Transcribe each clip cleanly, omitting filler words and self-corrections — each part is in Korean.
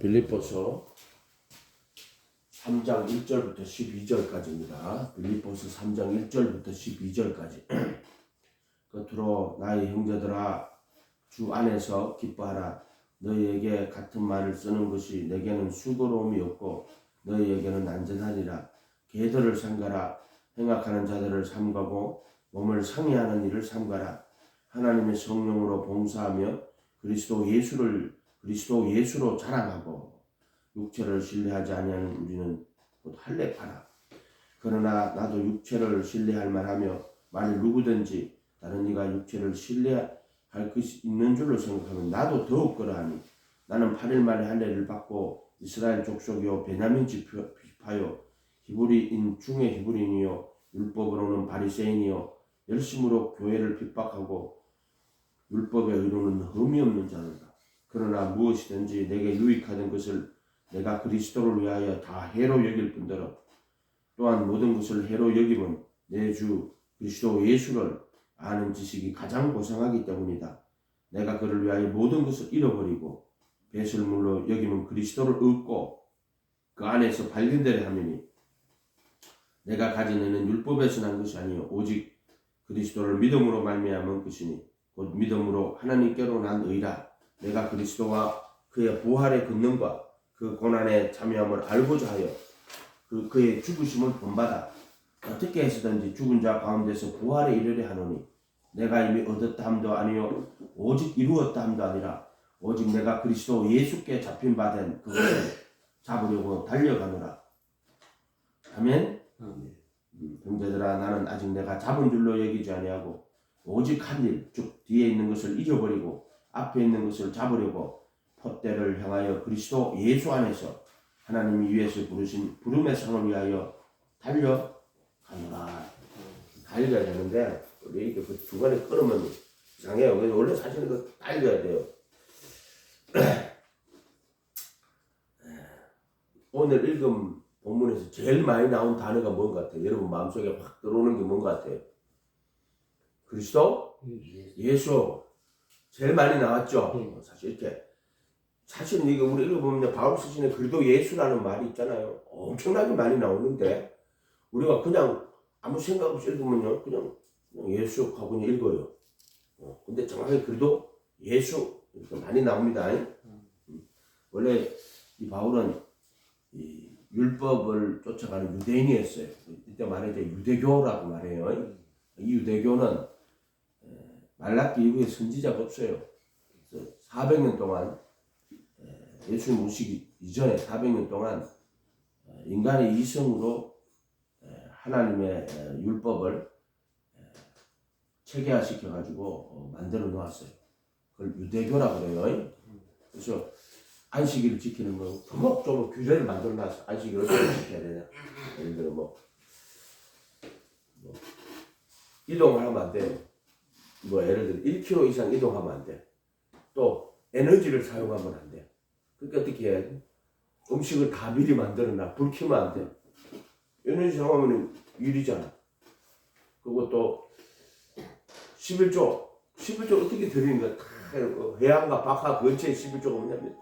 빌립보서 3장 1절부터 12절까지입니다. 빌립보서 3장 1절부터 12절까지. 끝으로 나의 형제들아 주 안에서 기뻐하라. 너희에게 같은 말을 쓰는 것이 내게는 수고로움이 없고 너희에게는 안전하리라. 개들을 삼가라. 행악하는 자들을 삼가고 몸을 상해하는 일을 삼가라. 하나님의 성령으로 봉사하며 그리스도 예수로 자랑하고 육체를 신뢰하지 아니하는 우리는 곧 할례파라. 그러나 나도 육체를 신뢰할 만하며 만일 누구든지 다른 이가 육체를 신뢰할 것이 있는 줄로 생각하면 나도 더욱 그러하니 나는 8일 만에 할례를 받고 이스라엘 족속이요 베냐민 지파요 히브리인 중에 히브리인이요 율법으로는 바리새인이요 열심으로 교회를 핍박하고 율법의 의로는 흠이 없는 자로다. 그러나 무엇이든지 내게 유익하던 것을 내가 그리스도를 위하여 다 해로 여길 뿐더러 또한 모든 것을 해로 여기면 내 주 그리스도 예수를 아는 지식이 가장 고상하기 때문이다. 내가 그를 위하여 모든 것을 잃어버리고 배설물로 여기면 그리스도를 얻고 그 안에서 발견되려 하매니 내가 가진 의는 율법에서 난 것이 아니요 오직 그리스도를 믿음으로 말미암은 것이니 곧 믿음으로 하나님께로 난 의라. 내가 그리스도와 그의 부활의 권능과 그 고난에 참여함을 알고자 하여 그의 죽으심을 본받아 어떻게 해서든지 죽은 자 가운데서 부활에 이르려 하노니 내가 이미 얻었다 함도 아니요 오직 이루었다 함도 아니라 오직 내가 그리스도 예수께 잡힌 바 된 그것을 잡으려고 달려가노라. 아멘. 형제들아 나는 아직 내가 잡은 줄로 여기지 아니하고 오직 한 일 즉 뒤에 있는 것을 잊어버리고 앞에 있는 것을 잡으려고 폿대를 향하여 그리스도 예수 안에서 하나님이 위에서 부르신 부름의 상을 위하여 달려가노라. 다 읽어야 되는데 우리 이렇게 그 중간에 끊으면 이상해요. 그래서 원래 사실은 이거 다 읽어야 돼요. 오늘 읽은 본문에서 제일 많이 나온 단어가 뭔 것 같아요? 여러분 마음속에 확 들어오는 게 뭔 것 같아요? 그리스도? 예수. 제일 많이 나왔죠? 사실 이렇게. 사실은 이거 우리 읽어보면 바울 쓰시는 그리스도 예수라는 말이 있잖아요. 엄청나게 많이 나오는데 우리가 그냥 아무 생각 없이 읽으면요. 그냥 예수 하고 그냥 읽어요. 근데 정확하게 그리스도 예수 이렇게 많이 나옵니다. 원래 이 바울은 이 율법을 쫓아가는 유대인이었어요. 이때 말하자 유대교라고 말해요. 이 유대교는 말라기 이후에 선지자가 없어요. 그래서 400년 동안 예수님 오시기 이전에 400년 동안 인간의 이성으로 하나님의 율법을 체계화시켜 가지고 만들어 놓았어요. 그걸 유대교라고 그래요. 그래서 안식일을 지키는 거 조목조목 규례를 만들어 놨어. 안식일을 어떻게 지켜야 되냐. 예를 들어 뭐 이동을 하면 안 돼요. 예를 들어 1km 이상 이동하면 안 돼. 또 에너지를 사용하면 안 돼. 그러니까 어떻게 해야 돼? 음식을 다 미리 만들어놔. 불 켜면 안 돼. 에너지 사용하면 유리잖아. 그리고 또 11조 어떻게 드리는 거야? 해안과 박하 근처에 11조가 뭐냐면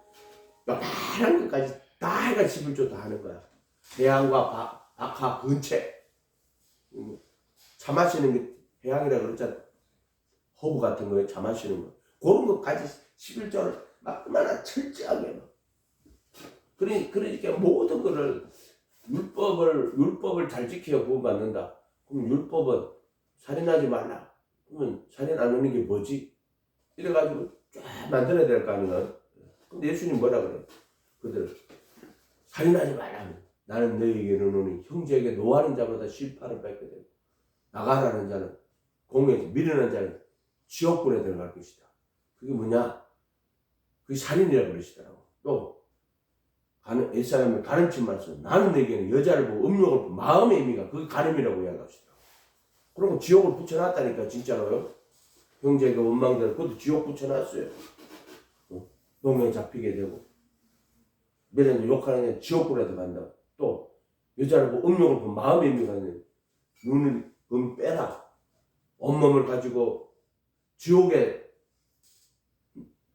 요만한 것까지 다 해가 11조 다 하는 거야. 해안과 박하 근처에 차 마시는 게 해양이라 그랬잖아. 허브 같은 거에 차 마시는 거. 그런 것까지 11조를 막 얼마나 철저하게 막. 그러니까 모든 거를 율법을 잘 지켜야 구원받는다. 그럼 율법은 살인하지 말라. 그러면 살인 안 하는 게 뭐지? 이래가지고 쫙 만들어야 될 거 아니야. 근데 예수님 뭐라 그래? 그들 살인하지 말라. 나는 너희에게 이르노니 형제에게 노하는 자보다 실파를 뺏게 되고 나가라는 자는 공에서 미련한 자는 지옥불에 들어갈 것이다. 그게 뭐냐? 그게 살인이라고 그러시더라고. 또 옛사람이 가늠치 말씀 나는 내게는 여자를 보고 음욕을 보고 마음의 의미가 그게 가늠이라고 이야기합시다. 그리고 지옥을 붙여놨다니까 진짜로요. 형제가 원망대로 그것도 지옥 붙여놨어요. 농에 잡히게 되고 미련도 욕하는 애 지옥불에 들어간다. 또 여자를 보고 음욕을 보고 마음의 의미가 있는 눈을 빼라. 온몸을 가지고 지옥에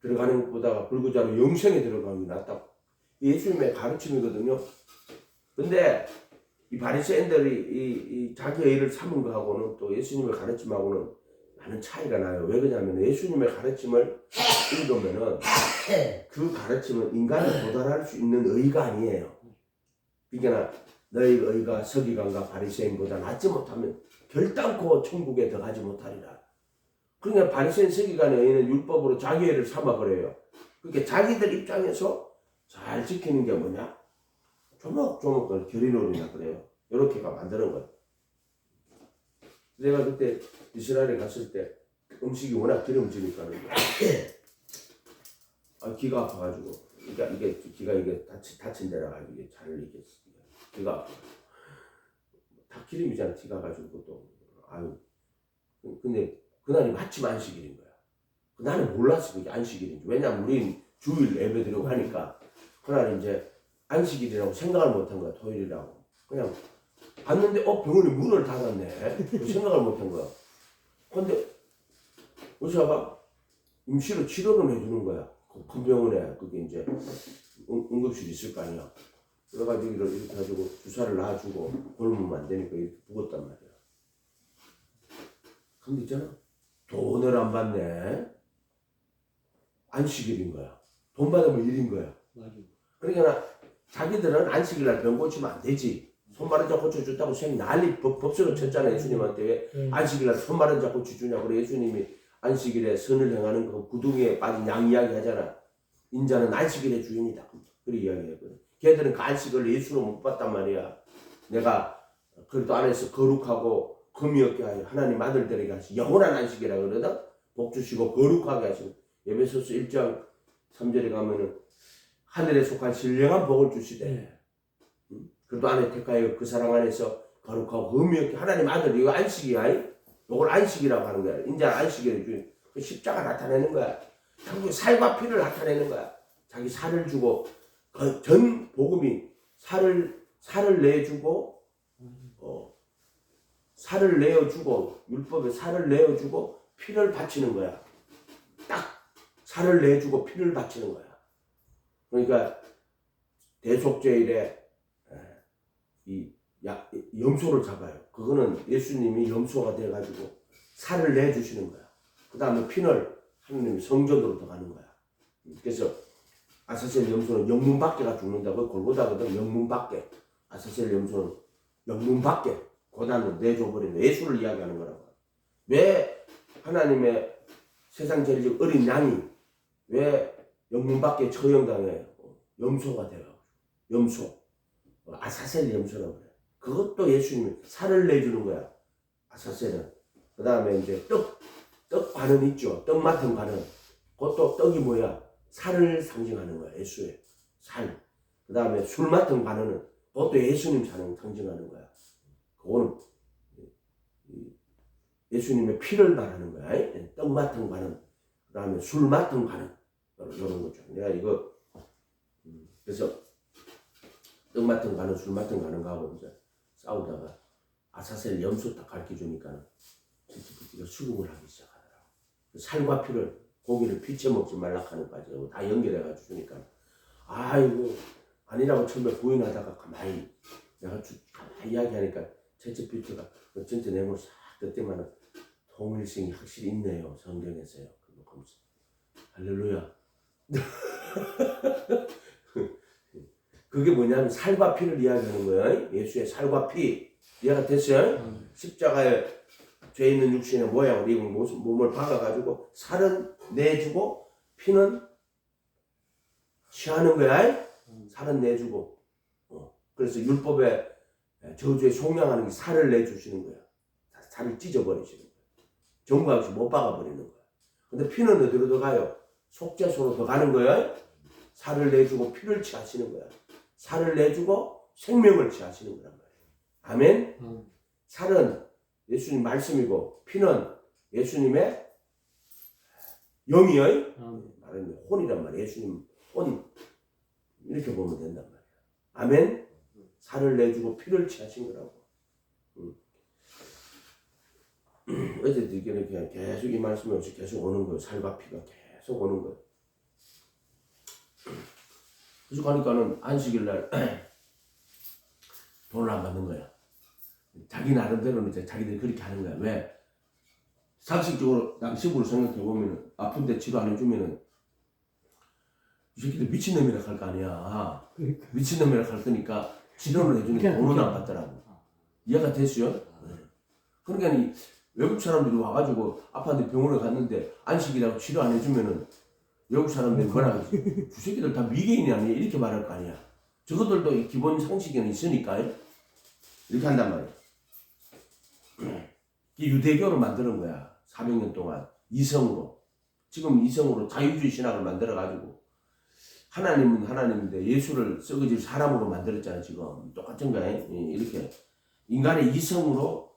들어가는 것보다 불구자로 영생에 들어가는 게 낫다고. 예수님의 가르침이거든요. 근데 이 바리새인들이 이 자기의 일을 삼은 거하고는 또 예수님의 가르침하고는 많은 차이가 나요. 왜 그러냐면 예수님의 가르침을 읽으면은 그 가르침은 인간이 도달할 수 있는 의가 아니에요. 그러니까 너희 의가 서기관과 바리새인보다 낫지 못하면 결단코 천국에 들어가지 못하리라. 그러니까 바리새인 서기관의 의는 율법으로 자기 의를 삼아버려요. 그러니까 자기들 입장에서 잘 지키는 게 뭐냐? 조목조목 결의론이라 그래요. 이렇게가 만드는 거예요. 내가 그때 이스라엘에 갔을 때 음식이 워낙 기름지니까 기가 아파가지고 그러니까 이게 기가 이게 다친 데라 가지고 이게 잘 이게 기가 아파. 다 기름이잖아. 기가 가지고 또 아유. 근데 그날이 마침 안식일인 거야. 나는 몰랐어 그게 안식일인지. 왜냐면 우린 주일 예배 드리고 하니까 그날 이제 안식일이라고 생각을 못한 거야. 토요일이라고. 그냥 봤는데 병원이 문을 닫았네. 생각을 못한 거야. 근데 의사가 임시로 치료를 해주는 거야. 큰 병원에 그게 이제 응급실이 있을 거 아니야. 그래가지고 이렇게 해가지고 주사를 놔주고 골무면 안 되니까 이렇게 부었단 말이야. 근데 있잖아. 돈을 안 받네. 안식일인 거야. 돈 받으면 일인 거야. 맞아. 그러니까 자기들은 안식일날 병 고치면 안 되지. 손마른자 고쳐줬다고 생 난리 법석을 쳤잖아. 예수님한테 왜 안식일날 손마른자 고쳐주냐고. 그래 예수님이 안식일에 선을 행하는 그 구덩이에 빠진 양 이야기 하잖아. 인자는 안식일의 주인이다. 그렇게 이야기했거든. 걔들은 그 안식을 예수로 못 봤단 말이야. 내가 그래도 안에서 거룩하고 금이 없게 하여 하나님 아들들에게 하시 영원한 안식이라 그러거든. 복 주시고 거룩하게 하시고 에베소서 1장 3절에 가면은 하늘에 속한 신령한 복을 주시되 그래도 안에 택하여 그 사랑 안에서 거룩하고 의미 없게 하나님 아들 이거 안식이야. 이걸 안식이라고 하는 거야. 이제 안식일의 주인. 그 십자가 나타내는 거야. 자기 살과 피를 나타내는 거야. 자기 살을 주고 그 전 복음이 살을 내주고 살을 내어주고 율법에 살을 내어주고 피를 바치는 거야. 딱 살을 내주고 피를 바치는 거야. 그러니까 대속죄일에 이 염소를 잡아요. 그거는 예수님이 염소가 돼가지고 살을 내주시는 거야. 그 다음에 피를 하느님이 성전으로 들어가는 거야. 그래서 아사셀 염소는 영문 밖에가 죽는다고 골고다거든. 영문 밖에. 아사셀 염소는 영문 밖에 고난을 내줘버리는 예수를 이야기하는 거라고. 왜 하나님의 세상 제일 어린 양이 왜 영문 밖에 처형당해 염소가 돼요. 염소. 아사셀 염소라고 그래. 그것도 예수님이 살을 내주는 거야. 아사셀은. 그 다음에 이제 떡 관은 있죠. 떡 맡은 관은. 그것도 떡이 뭐야? 살을 상징하는 거야. 예수의 살. 그 다음에 술 맡은 관은 그것도 예수님 상징하는 거야. 그거는 예수님의 피를 말하는 거야. 떡 맡은 관은. 그 다음에 술 맡은 관은. 이런 거죠. 내가 이거 그래서 떡 맡은 관은 술 맡은 관은 가고 이제 싸우다가 아사셀 염소 딱 가르쳐주니까 수긍을 하기 시작하더라고. 살과 피를 고기를 피쳐 먹지 말라 하는 까지 다 연결해가지고 주니까 아이고 아니라고 처음에 부인하다가 가만히 내가 가만히 이야기하니까 채찍 피처가 전체 내용을 싹 듣더만은 통일성이 확실히 있네요. 성경에서요. 그러면서 할렐루야. 그게 뭐냐면 살과 피를 이야기하는 거예요. 예수의 살과 피. 이해가 됐어요? 십자가에 죄 있는 육신의 모양을 입은 몸을 박아가지고 살은 내주고 피는 취하는 거야. 살은 내주고. 그래서 율법에 저주에 속량하는 게 살을 내주시는 거야. 살을 찢어버리시는 거야. 정과 없이 못 박아버리는 거야. 근데 피는 어디로 들어가요? 속죄소로 들어가는 거야. 살을 내주고 피를 취하시는 거야. 살을 내주고 생명을 취하시는 거란 말이에요. 아멘? 살은 예수님 말씀이고 피는 예수님의 영이요. 말하는 혼이란 말이에요. 예수님 혼 이렇게 보면 된단 말이에요. 아멘. 살을 내주고 피를 취하신 거라고. 어제도 이렇게 계속 이 말씀이 없이 계속 오는 거예요. 살과 피가 계속 오는 거예요. 그래서 가니까는 안식일 날 돈을 안 받는 거야. 자기 나름대로는 이제 자기들이 그렇게 하는 거야. 왜? 상식적으로 양식으로 생각해 보면은 아픈데 치료 안 해주면은 이 새끼들 미친놈이라 할 거 아니야. 그러니까. 미친놈이라 할 거니까 치료를 해주는데 돈은 안 받더라고. 이해가 됐어요? 그러니까 이 외국 사람들이 와가지고 아파한테 병원에 갔는데 안식이라고 치료 안 해주면은 외국 사람들이 뭐라 하지? 저 새끼들 다 미개인이 아니야 이렇게 말할 거 아니야. 저것들도 이 기본 상식에는 있으니까 이렇게 한단 말이야. 이 유대교를 만드는 거야. 400년 동안 이성으로. 지금 이성으로 자유주의 신학을 만들어가지고 하나님은 하나님인데 예수를 썩어질 사람으로 만들었잖아. 지금 똑같은 거야. 이렇게 인간의 이성으로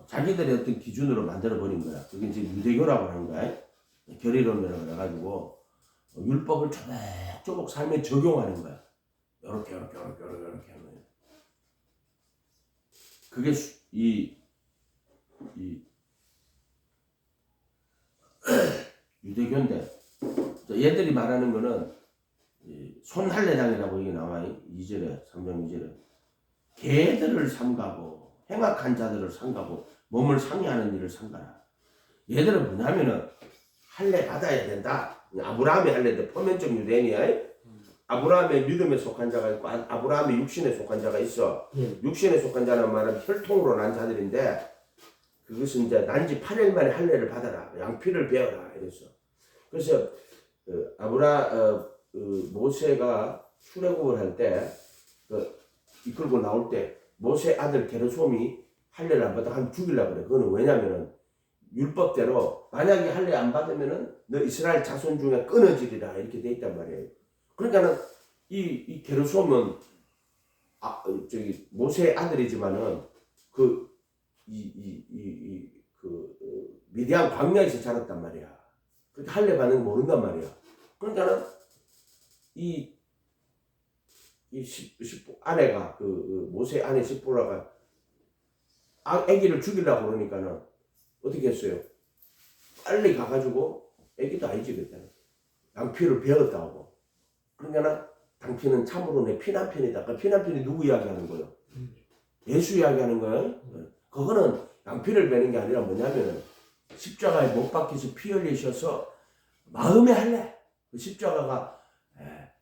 자기들의 어떤 기준으로 만들어버린 거야. 그게 이제 유대교라고 하는 거야. 결의론이라고 해가지고 율법을 조목조목 삶에 적용하는 거야. 요렇게 하는 거야. 그게 유대교인데 얘들이 말하는 거는 손할례당이라고 이게 나와. 2절에 3장 2절에 개들을 삼가고 행악한 자들을 삼가고 몸을 상해하는 일을 삼가라. 얘들은 뭐냐면은 할례 받아야 된다. 아브라함의 할례인데 표면적 유대인이야. 아브라함의 믿음에 속한 자가 있고 아브라함의 육신에 속한 자가 있어. 육신에 속한 자는 말은 혈통으로 난 자들인데 그것은 이제 난지 8일 만에 할례를 받아라. 양피를 베어라. 이랬어. 그래서 모세가 출애굽을 할 때 이끌고 나올 때 모세 아들 게르솜이 할례를 안 받아 한 죽이려고 그래. 그거는 왜냐면은 율법대로 만약에 할례 안 받으면은 너 이스라엘 자손 중에 끊어지리라 이렇게 돼 있단 말이에요. 그러니까는 이 게르솜은 모세의 아들이지만은 미디안 광야에서 자랐단 말이야. 그렇게 할례 받는 거 모른단 말이야. 그러니까는 아내가 모세 아내 시보라가 아기를 죽이려고 그러니까는 어떻게 했어요? 빨리 가가지고 아기도 아니지 그때는 양피를 베었다고. 그러니까 당신은 참으로 내 피난편이다. 그 피난편이 누구 이야기하는 거예요? 예수 이야기하는 거예요. 그거는 양피를 베는 게 아니라 뭐냐면은 십자가에 못 박혀서 피 흘리셔서 마음의 할례. 그 십자가가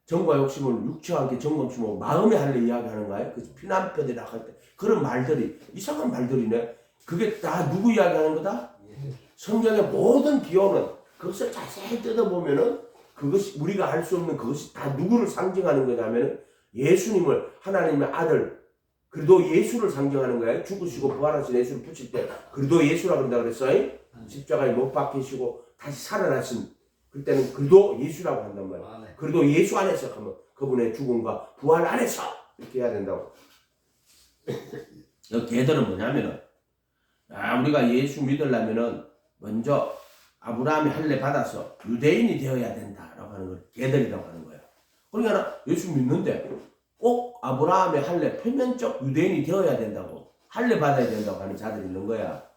정과 욕심을 육체와 함께 정검심하고 마음의 할례 이야기하는 거예요. 그 피난편이라 할 때 그런 말들이 이상한 말들이네. 그게 다 누구 이야기하는 거다? 성경의 모든 기호는 그것을 자세히 뜯어보면은 그것이 우리가 알 수 없는 그것이 다 누구를 상징하는 거냐면은 예수님을 하나님의 아들 그리도 예수를 상징하는 거예요. 죽으시고 부활하신 예수를 붙일 때 그리도 예수라 그런다 그랬어요. 십자가에 못 박히시고 다시 살아나신 그때는 그리도 예수라고 한단 말이에요. 그리도 예수 안에서 하면 그분의 죽음과 부활 안에서 이렇게 해야 된다고. 여기 걔들은 뭐냐면은 우리가 예수 믿으려면은 먼저 아브라함이 할례 받아서 유대인이 되어야 된다라고 하는 걸 걔들이라고 하는 거예요. 그러니까 예수 믿는데 꼭 아브라함의 할례 표면적 유대인이 되어야 된다고 할례 받아야 된다고 하는 자들이 있는 거야.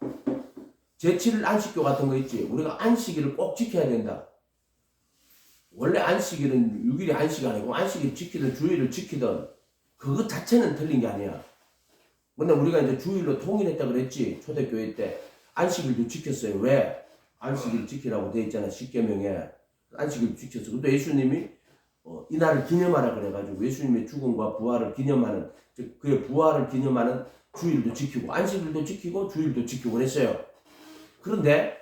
제7일 안식교 같은 거 있지. 우리가 안식일을 꼭 지켜야 된다. 원래 안식일은 6일이 안식이 아니고 안식일 지키든 주일을 지키든 그것 자체는 틀린 게 아니야. 근데 우리가 이제 주일로 통일했다 그랬지. 초대교회 때 안식일도 지켰어요. 왜? 안식일 지키라고 돼 있잖아. 십계명에 안식일 지켰어. 근데 예수님이 이날을 기념하라 그래가지고 예수님의 죽음과 부활을 기념하는 즉 그의 부활을 기념하는 주일도 지키고 안식일도 지키고 주일도 지키고 그랬어요. 그런데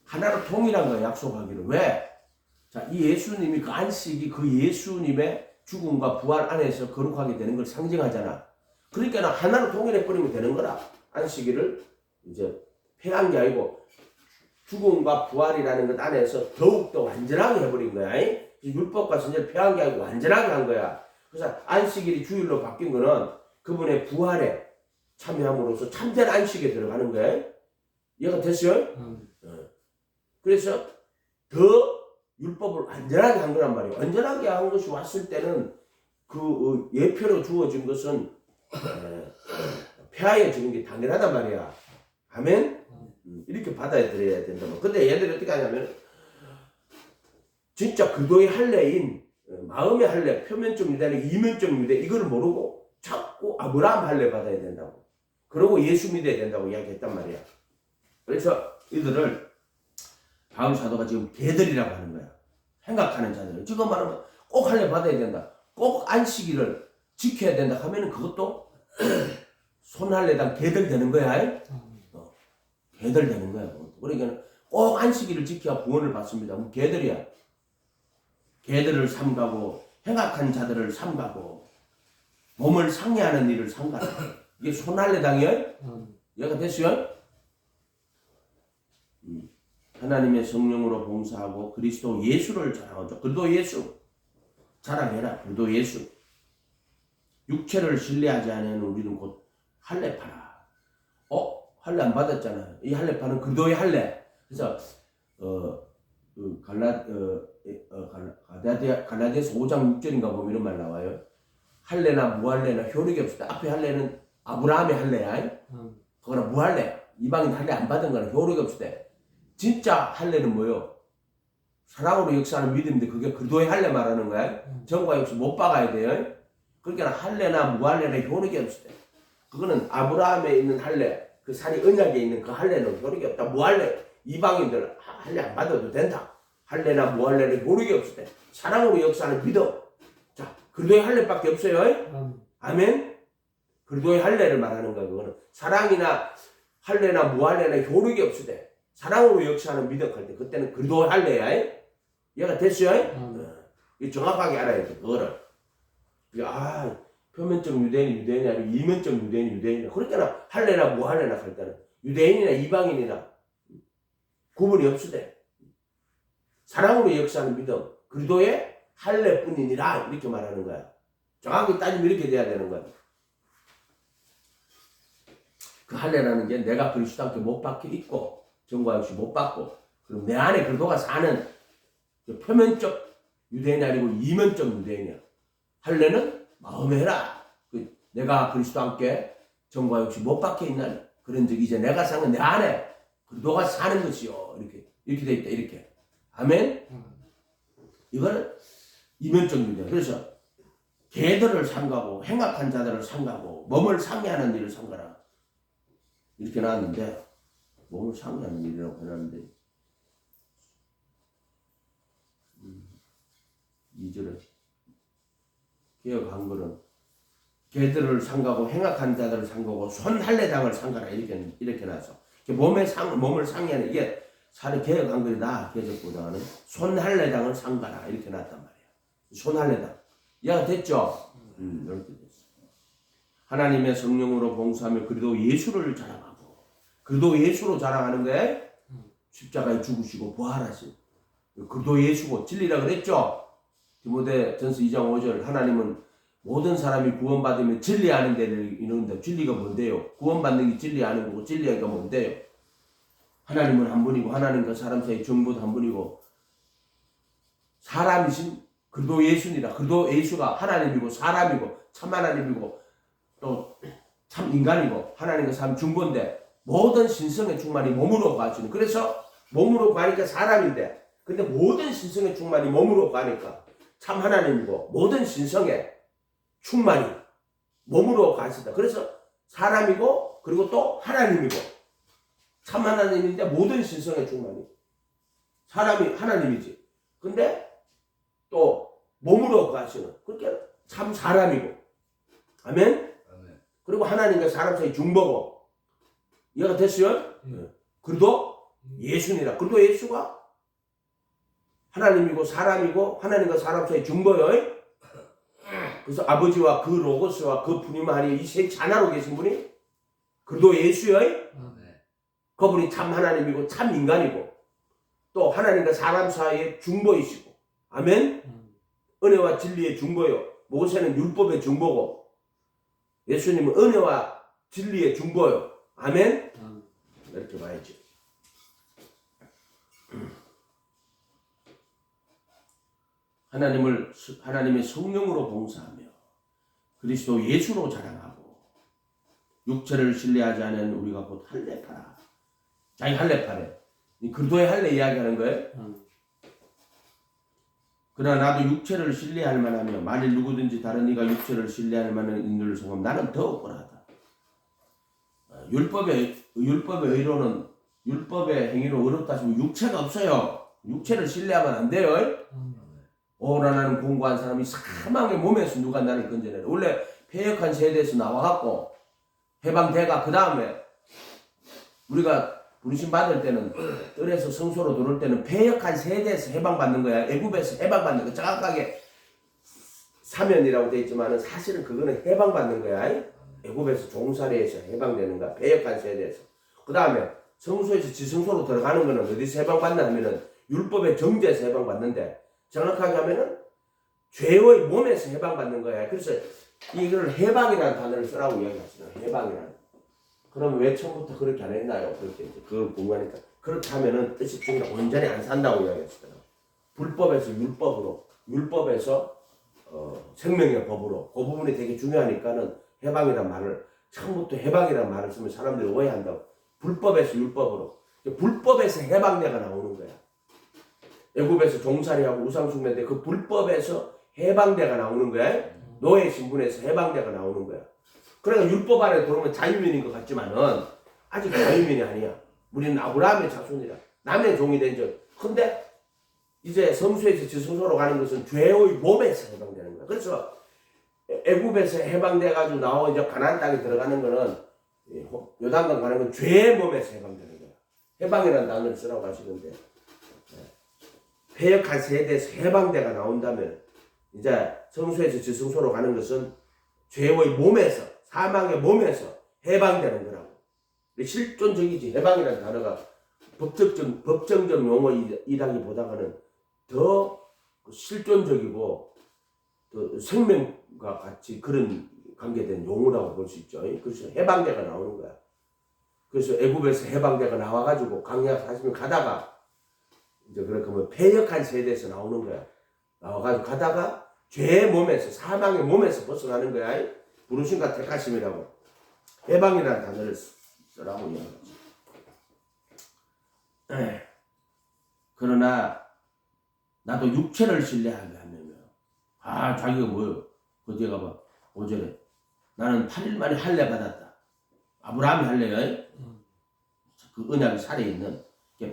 하나로 통일한 거야. 약속하기를. 왜? 자, 이 예수님이 그 안식이 그 예수님의 죽음과 부활 안에서 거룩하게 되는 걸 상징하잖아. 그러니까 하나로 통일해버리면 되는 거라. 안식일을 이제 폐한 게 아니고 죽음과 부활이라는 것 안에서 더욱더 완전하게 해버린 거야. 율법과 선제를 폐한 게 아니고 완전하게 한 거야. 그래서 안식일이 주일로 바뀐 거는 그분의 부활에 참여함으로써 참된 안식에 들어가는 거야. 이해가 됐어요? 그래서 더 율법을 완전하게 한 거란 말이에요. 완전하게 한 것이 왔을 때는 그 예표로 주어진 것은 폐하여지는 게 당연하단 말이야. 아멘? 이렇게 받아들여야 된다. 근데 얘들이 어떻게 하냐면 진짜 그도의 할례인 마음의 할례, 표면적 유대는 이면적 유대, 이거를 모르고 자꾸 아브라함 할례 받아야 된다고. 그러고 예수 믿어야 된다고 이야기했단 말이야. 그래서 이들을 바울 사도가 지금 개들이라고 하는 거야. 생각하는 자들. 지금 말하면 꼭 할례 받아야 된다. 꼭 안식일을 지켜야 된다 하면은 그것도 손할례당 개들 되는 거야. 개들 되는 거야. 그러니까 꼭 안식일을 지켜야 구원을 받습니다. 그럼 개들이야. 개들을 삼가고 행악한 자들을 삼가고 몸을 상해하는 일을 삼가라. 이게 손할례당이야. 이해가 됐어요? 하나님의 성령으로 봉사하고 그리스도 예수를 자랑하죠. 그리스도 예수 자랑해라. 그리스도 예수. 육체를 신뢰하지 않으면 우리는 곧 할례파라. 할례 안 받았잖아. 이 할례파는 그리스도의 할례. 그래서 갈라디아서 5장 6절인가 보면 이런 말 나와요. 할례나 무할례나 효력이 없다. 앞에 할례는 아브라함의 할례야. 그거나 무할례. 이방인 할례 안 받은 거는 효력이 없다. 진짜 할례는 뭐요? 사랑으로 역사하는 믿음인데 그게 그리스도의 할례 말하는 거야. 정과 역사 못 박아야 돼요. 그러니까 할례나 무할례나 효력이 없을 때 그거는 아브라함에 있는 할례, 그 산이 언약에 있는 그 할례는 효력이 없다. 무할례, 이방인들 할례 안 받아도 된다. 할례나 무할례는 효력이 없을 때 사랑으로 역사하는 믿음. 자, 그리스도의 할례밖에 없어요. 아멘. 그리스도의 할례를 말하는 거야. 그거는 사랑이나 할례나 무할례나 효력이 없을 때 사랑으로 역사하는 믿음 할 때 그때는 그리스도의 할례야. 얘가 됐어요? 이거 정확하게 알아야 돼. 그거를. 표면적 유대인이 아니고 이면적 유대인이야. 그러니까 할례나 무할례나 할 때는 유대인이나 이방인이나 구분이 없으대. 사랑으로 역사하는 믿음, 그리스도의 할례뿐이니라 이렇게 말하는 거야. 정확히 따지면 이렇게 돼야 되는 거야. 그 할례라는 게 내가 그리스도 함께 못 박혀 있고 정과 역시 못 받고 그럼 내 안에 그리스도가 사는 표면적 유대인이 아니고 이면적 유대인이야. 할례는 마음에 해라. 내가 그리스도 함께 정과 역시 못 박혀 있는 그런 적 이제 내가 사는 내 안에 그리스도가 사는 것이요. 이렇게 돼 있다. 이렇게. 아멘. 이거는 이면적 유대. 그래서 개들을 삼가고 행악한 자들을 삼가고 몸을 상해하는 일을 삼가라. 이렇게 나왔는데 몸을 상해하는 일이라고 해놨는데 2절에 개혁 한글은 개들을 상가고 행악한 자들을 상가고 손할례당을 상가라 이렇게 나서 몸을 상해하는 이게 사례 개혁 한글이다. 개혁보다는 손할례당을 상가라 이렇게 나왔단 말이에요. 손할례당 이해가 됐죠? 이렇게 됐어. 하나님의 성령으로 봉사하며 그리스도 예수를 자랑하고 그리스도 예수로 자랑하는 게 십자가에 죽으시고 부활하신 그리스도 예수고 진리라 그랬죠? 디모데전서 2장 5절 하나님은 모든 사람이 구원받으면 진리하는 데를 이루는데 진리가 뭔데요? 구원받는 게 진리하는 거고 진리가 뭔데요? 하나님은 한 분이고 하나님과 사람 사이 정보도 한 분이고 사람이신 그리스도 예수니라. 그리스도 예수가 하나님이고 사람이고 참 하나님이고 또 참 인간이고 하나님과 사람 중보인데 모든 신성의 충만이 몸으로 가시는. 그래서 몸으로 가니까 사람인데 근데 모든 신성의 충만이 몸으로 가니까 참 하나님이고 모든 신성의 충만이 몸으로 가시다. 그래서 사람이고 그리고 또 하나님이고 참 하나님인데 모든 신성의 충만이 사람이 하나님이지. 근데 또 몸으로 가시는 그러니까 참 사람이고 아멘. 그리고 하나님과 사람 사이 중보고 이해가 됐어요? 그리고 예수니라. 그리고 예수가 하나님이고 사람이고 하나님과 사람 사이 중보요. 그래서 아버지와 그 로고스와 그 분이만이 이 세 하나로 계신 분이 그리고 예수요. 그분이 참 하나님이고 참 인간이고 또 하나님과 사람 사이의 중보이시고 아멘. 은혜와 진리의 중보요. 모세는 율법의 중보고 예수님은 은혜와 진리의 중보요. 아멘. 이렇게 봐야지. 하나님의 성령으로 봉사하며 그리스도 예수로 자랑하고 육체를 신뢰하지 않은 우리가 곧 할례파라. 자기 할례파래. 그리스도의 할례 이야기하는 거예요. 그러나 나도 육체를 신뢰할 만하며 만일 누구든지 다른 이가 육체를 신뢰할 만한 인들을 성하면 나는 더 억울하다. 율법의 의로는 율법의 행위로 의롭다 하시면 육체가 없어요. 육체를 신뢰하면 안 돼요. 오라 나는 공고한 사람이 사망의 몸에서 누가 나를 건져내라. 원래 패역한 세대에서 나와갖고 해방돼가 그 다음에 우리가 부르심 받을 때는 뜰에서 성소로 들어올 때는 패역한 세대에서 해방받는 거야. 애굽에서 해방받는 거 정확하게 사면이라고 돼 있지만은 사실은 그거는 해방받는 거야. 애굽에서 종살이에서 해방되는 거야. 패역한 세대에서. 그 다음에 성소에서 지성소로 들어가는 거는 어디서 해방받나 하면은 율법의 정죄에서 해방받는데 정확하게 하면은 죄의 몸에서 해방받는 거야. 그래서 이걸 해방이라는 단어를 쓰라고 이야기하시잖아요. 해방이라는. 그럼 왜 처음부터 그렇게 안 했나요? 그렇게 이제 그걸 공부하니까 그렇게 하면은 뜻이 중이라 온전히 안 산다고 이야기하시더라고요. 불법에서 율법에서 생명의 법으로 그 부분이 되게 중요하니까는 해방이란 말을 처음부터 해방이란 말을 쓰면 사람들이 오해한다고. 불법에서 율법으로 불법에서 해방대가 나오는 거야. 애굽에서 종살이하고 우상숭배인데 그 불법에서 해방대가 나오는 거야. 노예 신분에서 해방대가 나오는 거야. 그러니까 율법 안에 들어오면 자유민인 것 같지만은 아직 자유민이 아니야. 우리는 아브라함의 자손이라 남의 종이 된 적. 근데 이제 성소에서 지성소로 가는 것은 죄의 몸에서 해방되는 거야. 그래서 애굽에서 해방돼가지고 나와 이제 가나안 땅에 들어가는 거는 요단강 가는 건 죄의 몸에서 해방되는 거야. 해방이라는 단어를 쓰라고 하시는데 패역한 세대에서 해방대가 나온다면 이제 성소에서 지성소로 가는 것은 죄의 몸에서 사망의 몸에서 해방되는 거라고. 실존적이지. 해방이라는 단어가 법정적 용어이라기보다는 더 실존적이고 또 생명과 같이 그런 관계된 용어라고 볼 수 있죠. 그래서 해방대가 나오는 거야. 그래서 애굽에서 해방대가 나와가지고 광야 40년 가다가 이제 그렇게 뭐 패역한 세대에서 나오는 거야. 나와가지고 가다가 죄의 몸에서 사망의 몸에서 벗어나는 거야. 부르심과 택하심이라고 해방이라는 단어를 쓰라고 이야기하지. 그러나 나도 육체를 신뢰하게 하면 자기가 뭐요? 거기에 가봐 5절에 나는 8일 만에 할례 받았다. 아브라함이 할례야. 그 언약이 살에 있는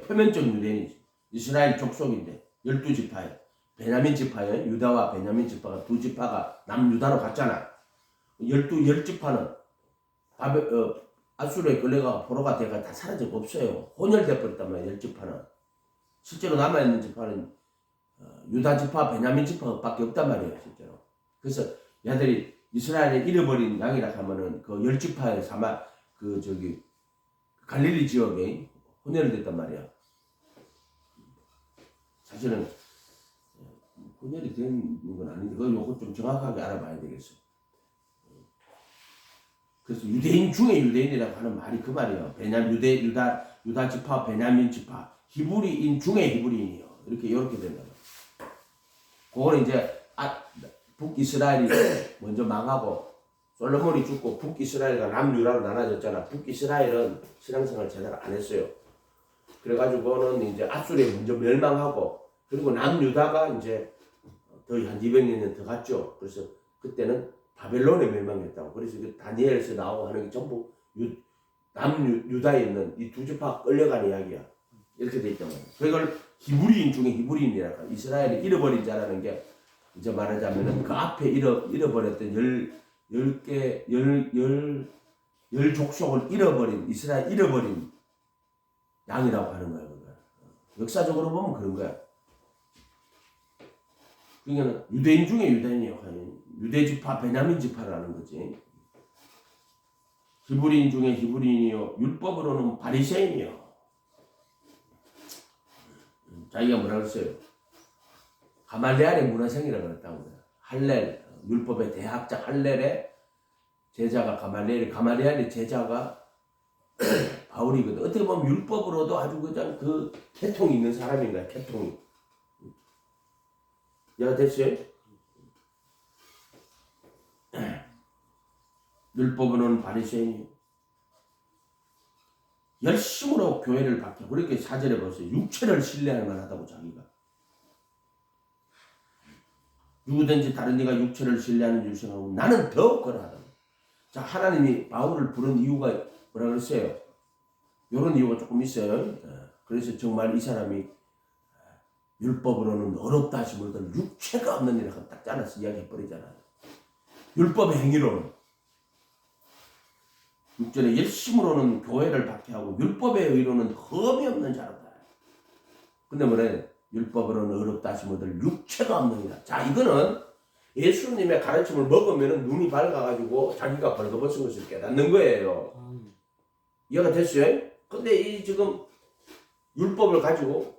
표면적 유대인이지. 이스라엘 족속인데 12지파에 베냐민 지파에 유다와 베냐민 지파가 두 지파가 남유다로 갔잖아. 10지파는 아수르에 끌려가 포로가 돼가 다 사라진 거 없어요. 혼혈돼 버렸단 말이야. 10지파는. 실제로 남아있는 지파는 유다 지파, 베냐민 지파밖에 없단 말이에요. 실제로. 그래서 얘들이 이스라엘에 잃어버린 양이라 하면은 그 10지파의 갈릴리 지역에 혼혈됐단 말이야. 사실은 혼혈이 된 건 아닌데 그거 요거 좀 정확하게 알아봐야 되겠어. 그래서 유대인 중에 유대인이라고 하는 말이 그 말이에요. 유다 지파, 베냐민 지파, 히브리인 중에 히브리인이요. 이렇게 된다. 그거는 이제 북이스라엘이 먼저 망하고 솔로몬이 죽고 북이스라엘과 남유다로 나눠졌잖아. 북이스라엘은 신앙생활 제대로 안 했어요. 그래가지고는 이제 아수르에 먼저 멸망하고 그리고 남유다가 이제 더 한 200년 더 갔죠. 그래서 그때는 바벨론에 멸망했다고. 그래서 그 다니엘에서 나오고 하는 게 전부 남유다에 있는 이 두 지파가 끌려간 이야기야. 이렇게 돼 있단 말이야. 그걸 히브리인 중에 히브리인이라고. 이스라엘이 잃어버린 자라는 게 이제 말하자면은 그 앞에 잃어버렸던 열 족속을 잃어버린 이스라엘 잃어버린 양이라고 하는 거야. 역사적으로 보면 그런 거야. 그러니까 유대인 중에 유대인이요. 유대 지파, 베냐민 지파라는 거지. 히브리인 중에 히브리인이요. 율법으로는 바리새인이요. 자기가 뭐라 그랬어요? 가말리엘의 문화생이라고 그랬다고 그래요. 할렐, 율법의 대학자 할렐의 제자가 가말리엘의 제자가 바울이거든. 어떻게 보면 율법으로도 아주 그냥 그 계통이 있는 사람인 거야. 계통이. 이해가 됐어요? 율법으로는 바리새인이 열심으로 교회를 받게. 그렇게 4절에 보세요. 육체를 신뢰할 만하다고 자기가. 누구든지 다른 이가 육체를 신뢰하는 줄 생각하고 나는 더 억울하다. 자, 하나님이 바울을 부른 이유가 뭐라 그랬어요? 이런 이유가 조금 있어요. 그래서 정말 이 사람이 율법으로는 어렵다 하시면 육체가 없는 일을 딱 잘라서 이야기해버리잖아요. 율법의 행위로는 6절에 열심으로는 교회를 박해하고 율법의 의로는 흠이 없는 자로다. 근데 뭐래? 율법으로는 어렵다 하시면 육체가 없는 자. 자, 이거는 예수님의 가르침을 먹으면 눈이 밝아가지고 자기가 벌거벗은 것을 깨닫는 거예요. 이해가 됐어요? 근데 이 지금 율법을 가지고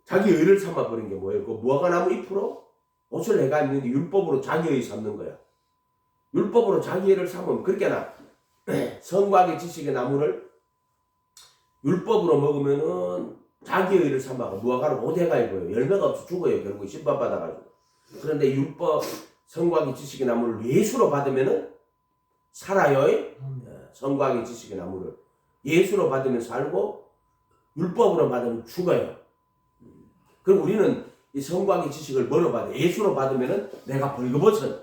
자기 의를 삼아버린 게 뭐예요? 그 무화과나무 잎으로 옷을 내가 입는 게 율법으로 자기 의 삼는 거야. 율법으로 자기 의를 삼으면 그렇게나 성과학의 지식의 나무를 율법으로 먹으면은 자기 의를 삼아고 무화과는 오대가 입어요. 열매가 없어 죽어요. 결국에 심판받아가지고. 그런데 율법 성과학의 지식의 나무를 예수로 받으면은 살아요. 성과학의 지식의 나무를 예수로 받으면 살고 율법으로 받으면 죽어요. 그럼 우리는 이 성과학의 지식을 뭐로 받아? 예수로 받으면은 내가 벌거벗은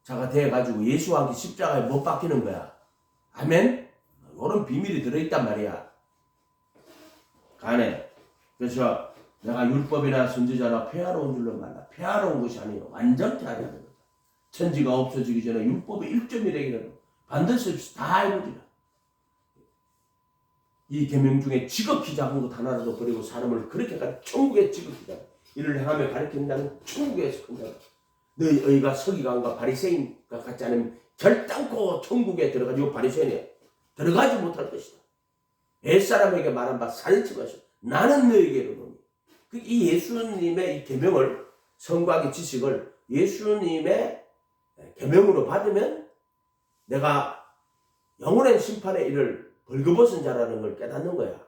자가 되어가지고 예수와 함께 십자가에 못 박히는 거야. 아멘? 이런 비밀이 들어있단 말이야. 가네. 그래서 내가 율법이나 선지자나 폐하러 줄로 말라. 폐하러 온 것이 아니에요. 완전히 하려는 거다. 천지가 없어지기 전에 율법의 1점이라기는 반드시 다 이루어지라. 이 계명 중에 지극히 작은 것 하나라도 버리고 사람을 그렇게까지 천국에 지극히 작은 이를 행하며 가르친다는 천국에서 큰다. 너희 의가 서기관과 바리새인과 같지 않으면 결단코 천국에 들어가지고 바리새인에 들어가지 못할 것이다. 옛사람에게 말한 바 살인치 마시오. 나는 너에게 이르노니. 이 예수님의 이 계명을 성곽의 지식을 예수님의 계명으로 받으면 내가 영원한 심판의 일을 벌거벗은 자라는 걸 깨닫는 거야.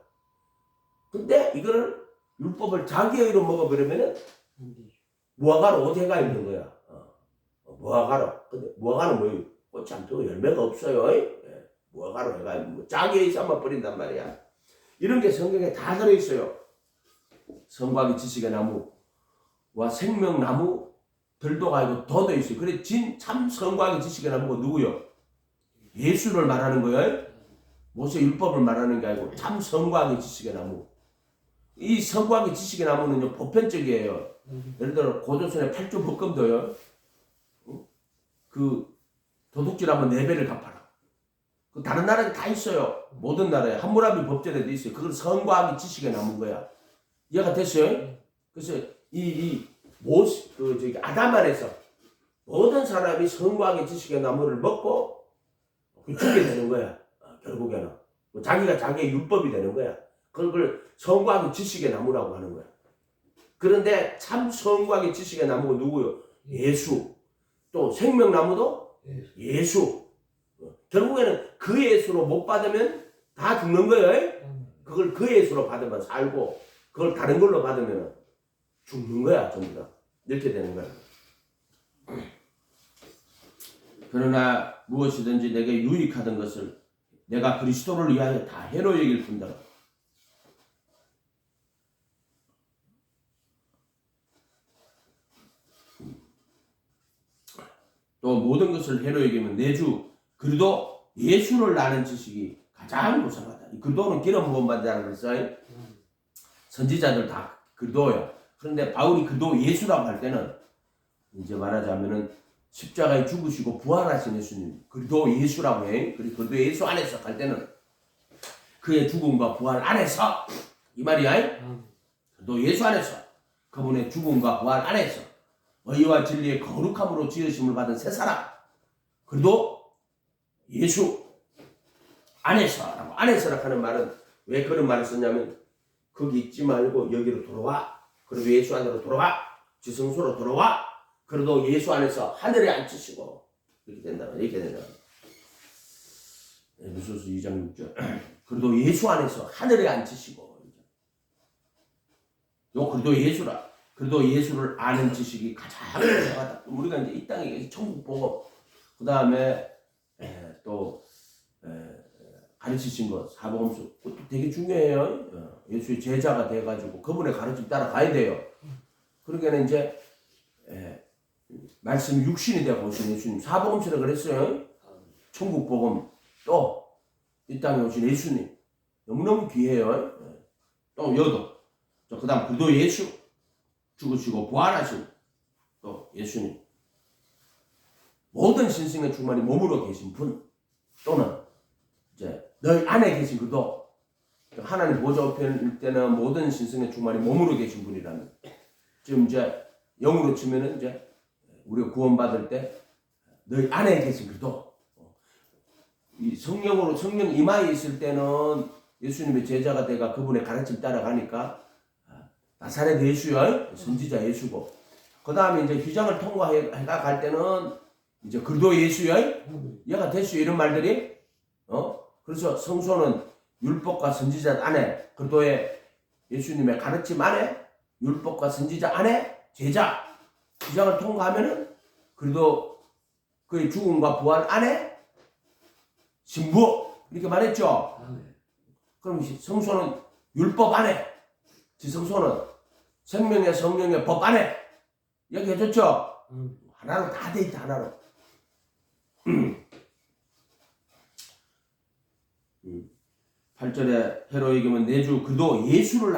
근데 이거를 율법을 자기의 의로 먹어버리면은 무화과로 오대가 있는 거야. 무화과로. 근데 무화과는 뭐예요? 꽃이 안 피고 열매가 없어요. 무화과로 해가 뭐 자기의 삼아 버린단 말이야. 이런 게 성경에 다 들어있어요. 성곽의 지식의 나무와 생명나무 들도가 아니고 더도 있어요. 그래 참 성곽의 지식의 나무가 누구요? 예수를 말하는 거예요. 모세 율법을 말하는 게 아니고 참 성곽의 지식의 나무. 이 성곽의 지식의 나무는요 보편적이에요. 예를 들어 고조선의 8조 법금도요. 그 도둑질하면 4배를 갚아라. 그 다른 나라에 다 있어요. 모든 나라에 함무라비 법전에도 있어요. 그건 성곽의 지식에 남은 거야. 이해가 됐어요? 그래서 아담 안에서 모든 사람이 성곽의 지식의 나무를 먹고 죽게 되는 거야. 결국에는 자기가 자기의 율법이 되는 거야. 그걸 성곽의 지식의 나무라고 하는 거야. 그런데 참 성곽의 지식의 나무가 누구요? 예수. 또 생명나무도 예수. 결국에는 그 예수로 못 받으면 다 죽는 거예요. 그걸 그 예수로 받으면 살고 그걸 다른 걸로 받으면 죽는 거야. 전부 다. 이렇게 되는 거야. 그러나 무엇이든지 내게 유익하던 것을 내가 그리스도를 위하여 다 해로 여길 뿐더러 또 모든 것을 해로 여기면 내주 그리도 예수를 아는 지식이 가장 무상하다. 그리도는 기름 부음 받은 자라고 했어요. 선지자들 다 그리도야. 그런데 바울이 그리도 예수라고 할 때는 이제 말하자면은 십자가에 죽으시고 부활하신 예수님 그리도 예수라고 해. 그리고 그리도 예수 안에서 갈 때는 그의 죽음과 부활 안에서 이 말이야. 그리도 예수 안에서 그분의 죽음과 부활 안에서 의와 진리의 거룩함으로 지으심을 받은 새 사람 그래도 예수 안에서라고 안에서라고 하는 말은 왜 그런 말을 썼냐면 거기 있지 말고 여기로 돌아와. 그래도 예수 안으로 돌아와. 지성소로 돌아와. 그래도 예수 안에서 하늘에 앉히시고 이렇게 된다. 이렇게 된다. 에베소서 2장 6절. 그래도 예수 안에서 하늘에 앉히시고 요 그래도 예수라. 그래도 예수를 아는 지식이 가장 중요하다. 우리가 이제 이 땅에 천국 보고 그 다음에 또 가르치신 것 사복음서 그것도 되게 중요해요. 예수의 제자가 돼가지고 그분의 가르침 따라가야 돼요. 그러니까 이제 말씀 육신이 되어 오신 예수님, 사복음서를 그랬어요. 천국복음, 또 이 땅에 오신 예수님 너무너무 귀해요. 또 여도, 그 다음 그도 예수, 죽으시고 부활하신 또 예수님, 모든 신성의 충만이 머물러 계신 분, 또는 이제 너희 안에 계신 그도, 하나님 보좌 우편일 때는 모든 신성의 충만이 머물러 계신 분이라는, 지금 이제 영으로 치면은 이제 우리가 구원받을 때 너희 안에 계신 그도, 이 성령으로, 성령 임하에 있을 때는 예수님의 제자가 돼가 그분의 가르침 따라가니까 나사렛 예수요, 선지자 예수고, 그 다음에 이제 휘장을 통과해가 갈 때는 이제 그도 예수요, 얘가 됐어요. 이런 말들이, 그래서 성소는 율법과 선지자 안에, 그도의 예수님의 가르침 안에, 율법과 선지자 안에 제자, 휘장을 통과하면은 그도 그의 죽음과 부활 안에 신부, 이렇게 말했죠. 그럼 성소는 율법 안에, 지성소는 생명의 성령의 법 안에, 얘기해줬죠. 하나로 다 돼 있다. 하나로. 8절에 헤로에게는 내주 그도 예수를